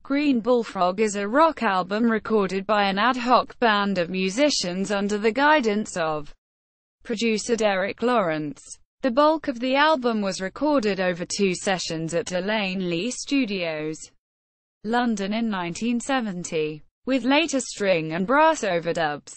Green Bullfrog is a rock album recorded by an ad hoc band of musicians under the guidance of producer Derek Lawrence. The bulk of the album was recorded over 2 sessions at Lane Lea Studios, London in 1970, with later string and brass overdubs.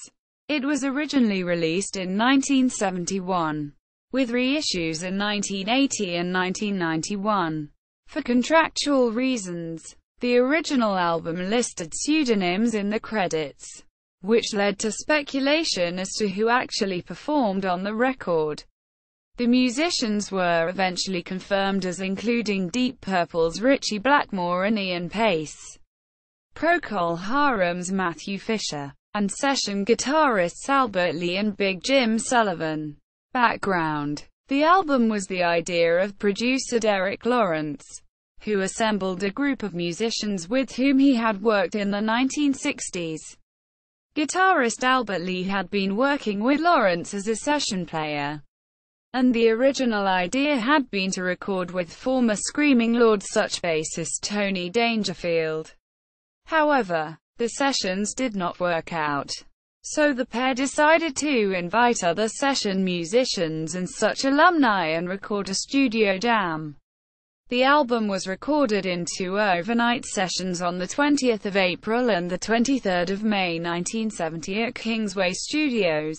It was originally released in 1971, with reissues in 1980 and 1991. For contractual reasons, the original album listed pseudonyms in the credits, which led to speculation as to who actually performed on the record. The musicians were eventually confirmed as including Deep Purple's Ritchie, Blackmore and Ian Paice, Procol Harum's Matthew Fisher, and session guitarists Albert Lee and Big Jim Sullivan. Background: the album was the idea of producer Derek Lawrence, who assembled a group of musicians with whom he had worked in the 1960s. Guitarist Albert Lee had been working with Lawrence as a session player, and the original idea had been to record with former Screaming Lord Sutch bassist Tony Dangerfield. However, the sessions did not work out, so the pair decided to invite other session musicians and Sutch alumni and record a studio jam. The album was recorded in 2 overnight sessions on the 20th of April and the 23rd of May 1970 at Kingsway Studios,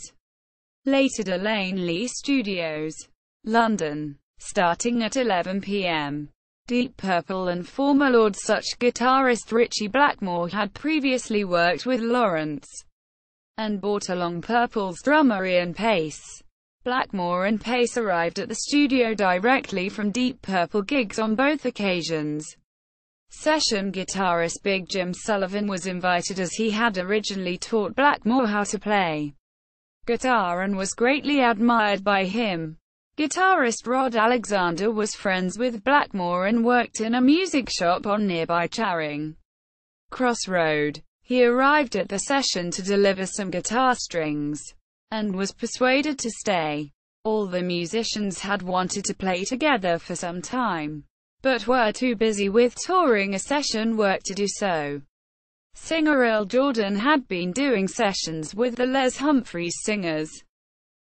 later at Lane Lea Studios, London, starting at 11 p.m. Deep Purple and former Lord Sutch guitarist Ritchie Blackmore had previously worked with Lawrence and brought along Purple's drummer Ian Paice. Blackmore and Paice arrived at the studio directly from Deep Purple gigs on both occasions. Session guitarist Big Jim Sullivan was invited as he had originally taught Blackmore how to play guitar and was greatly admired by him. Guitarist Rod Alexander was friends with Blackmore and worked in a music shop on nearby Charing Cross Road. He arrived at the session to deliver some guitar strings, and was persuaded to stay. All the musicians had wanted to play together for some time, but were too busy with touring a session work to do so. Singer Earl Jordan had been doing sessions with the Les Humphreys Singers.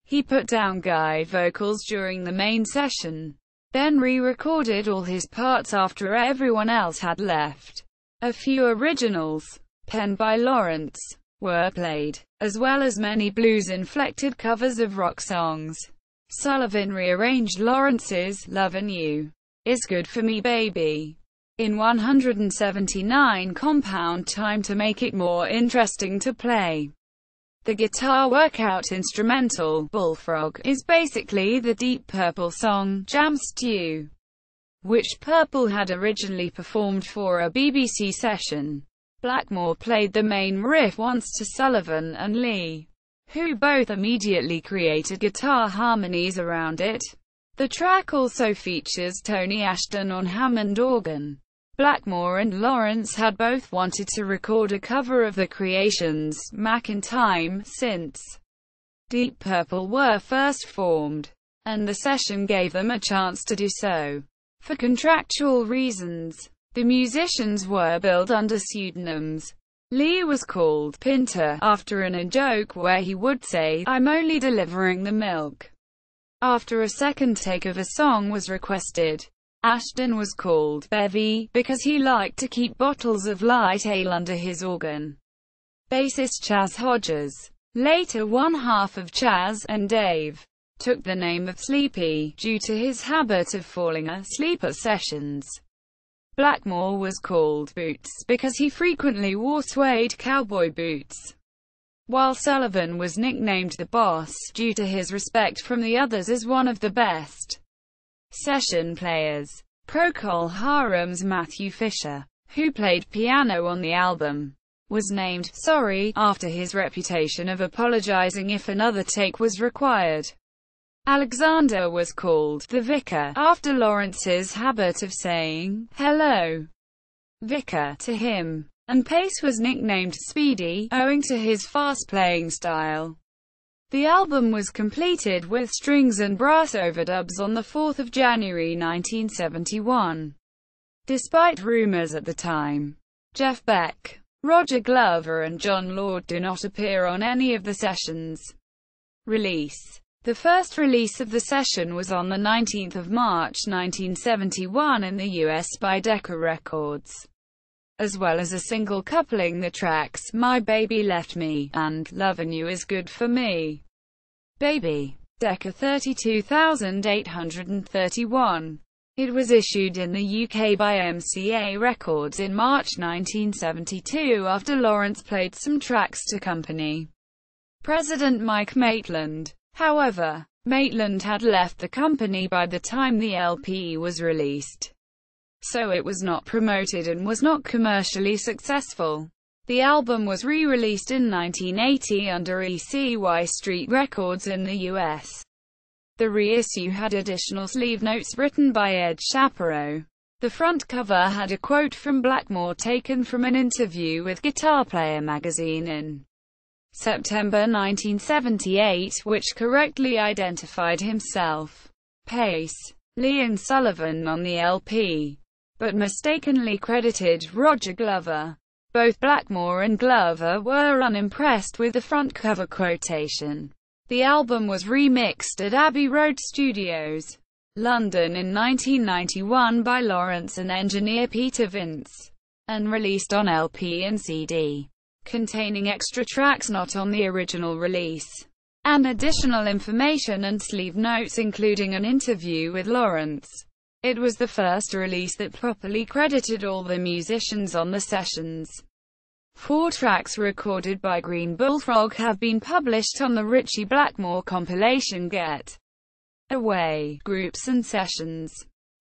He put down guy vocals during the main session, then re-recorded all his parts after everyone else had left. A few originals, penned by Lawrence, were played, as well as many blues-inflected covers of rock songs. Sullivan rearranged Lawrence's "Lovin' You Is Good For Me Baby" in 179 compound time to make it more interesting to play. The guitar workout instrumental, Bullfrog, is basically the Deep Purple song, Jam Stew, which Purple had originally performed for a BBC session. Blackmore played the main riff once to Sullivan and Lee, who both immediately created guitar harmonies around it. The track also features Tony Ashton on Hammond organ. Blackmore and Lawrence had both wanted to record a cover of The Creations' "Mac in Time" since Deep Purple were first formed, and the session gave them a chance to do so. For contractual reasons, the musicians were billed under pseudonyms. Lee was called Pinter, after an in-joke where he would say, "I'm only delivering the milk," after a second take of a song was requested. Ashton was called Bevy, because he liked to keep bottles of light ale under his organ. Bassist Chaz Hodges, later one half of Chaz and Dave, took the name of Sleepy, due to his habit of falling asleep at sessions. Blackmore was called Boots, because he frequently wore suede cowboy boots, while Sullivan was nicknamed the Boss, due to his respect from the others as one of the best session players. Procol Harum's Matthew Fisher, who played piano on the album, was named Sorry after his reputation of apologizing if another take was required. Alexander was called the Vicar, after Lawrence's habit of saying, "Hello, Vicar," to him, and Paice was nicknamed Speedy, owing to his fast-playing style. The album was completed with strings and brass overdubs on 4 January 1971. Despite rumors at the time, Jeff Beck, Roger Glover and John Lord do not appear on any of the sessions. Release. The first release of the session was on 19 March 1971 in the US by Decca Records, as well as a single coupling the tracks My Baby Left Me and Lovin' You Is Good For Me. Baby. Decca 32831. It was issued in the UK by MCA Records in March 1972 after Lawrence played some tracks to company President Mike Maitland. However, Maitland had left the company by the time the LP was released, so it was not promoted and was not commercially successful. The album was re-released in 1980 under ECY Street Records in the US. The reissue had additional sleeve notes written by Ed Shapiro. The front cover had a quote from Blackmore taken from an interview with Guitar Player magazine in September 1978, which correctly identified himself, Paice, Lee and Sullivan on the LP, but mistakenly credited Roger Glover. Both Blackmore and Glover were unimpressed with the front cover quotation. The album was remixed at Abbey Road Studios, London in 1991 by Lawrence and engineer Peter Vince, and released on LP and CD, containing extra tracks not on the original release, and additional information and sleeve notes including an interview with Lawrence. It was the first release that properly credited all the musicians on the sessions. 4 tracks recorded by Green Bullfrog have been published on the Ritchie Blackmore compilation Get Away, Groups and Sessions.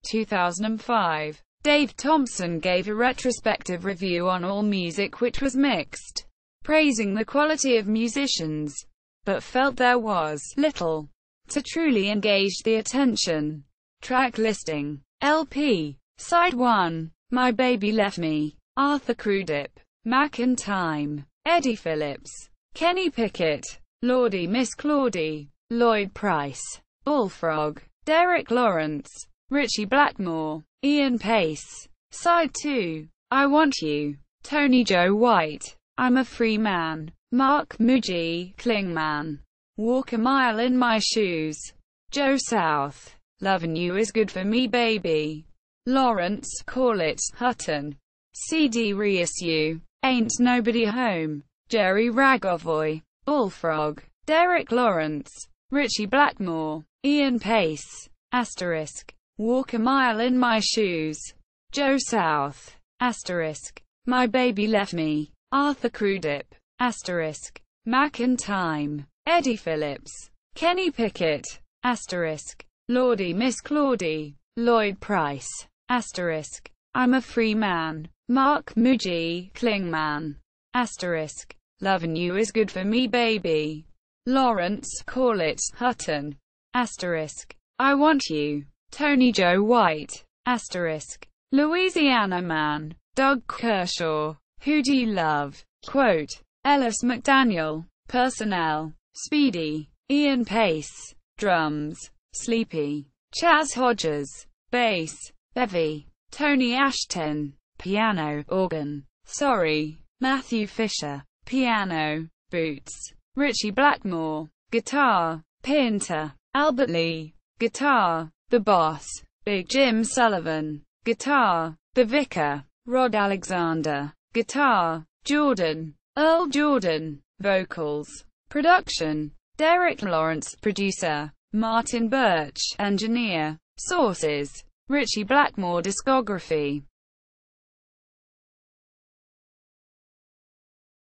2005. Dave Thompson gave a retrospective review on AllMusic which was mixed, praising the quality of musicians, but felt there was little to truly engage the attention. Track listing. LP. Side 1. My Baby Left Me. Arthur Crudup. Mac and Time. Eddie Phillips. Kenny Pickett. Lordy Miss Claudie. Lloyd Price. Bullfrog. Derek Lawrence. Ritchie Blackmore. Ian Paice. Side 2. I Want You. Tony Joe White. I'm a Free Man. Mark Muji. Klingman. Walk a Mile in My Shoes. Joe South. Lovin' You Is Good For Me Baby. Lawrence, Call It, Hutton. CD reissue. Ain't Nobody Home. Jerry Ragovoy. Bullfrog. Derek Lawrence. Ritchie Blackmore. Ian Paice. Asterisk. Walk a Mile in My Shoes. Joe South. Asterisk. My Baby Left Me. Arthur Crudup. Asterisk. Mac and Time. Eddie Phillips. Kenny Pickett. Asterisk. Lordy Miss Claudie. Lloyd Price. Asterisk. I'm a Free Man. Mark Muji. Klingman. Asterisk. Lovin' You Is Good For Me Baby. Lawrence, Call It, Hutton. Asterisk. I Want You. Tony Joe White. Asterisk. Louisiana Man. Doug Kershaw. Who Do You Love? Quote. Ellis McDaniel. Personnel. Speedy. Ian Paice. Drums. Sleepy. Chaz Hodges. Bass. Bevy. Tony Ashton. Piano, organ. Sorry. Matthew Fisher. Piano. Boots. Ritchie Blackmore. Guitar. Pinter. Albert Lee. Guitar. The Boss. Big Jim Sullivan. Guitar. The Vicar. Rod Alexander. Guitar. Jordan. Earl Jordan. Vocals. Production. Derek Lawrence. Producer. Martin Birch. Engineer. Sources. Ritchie Blackmore discography.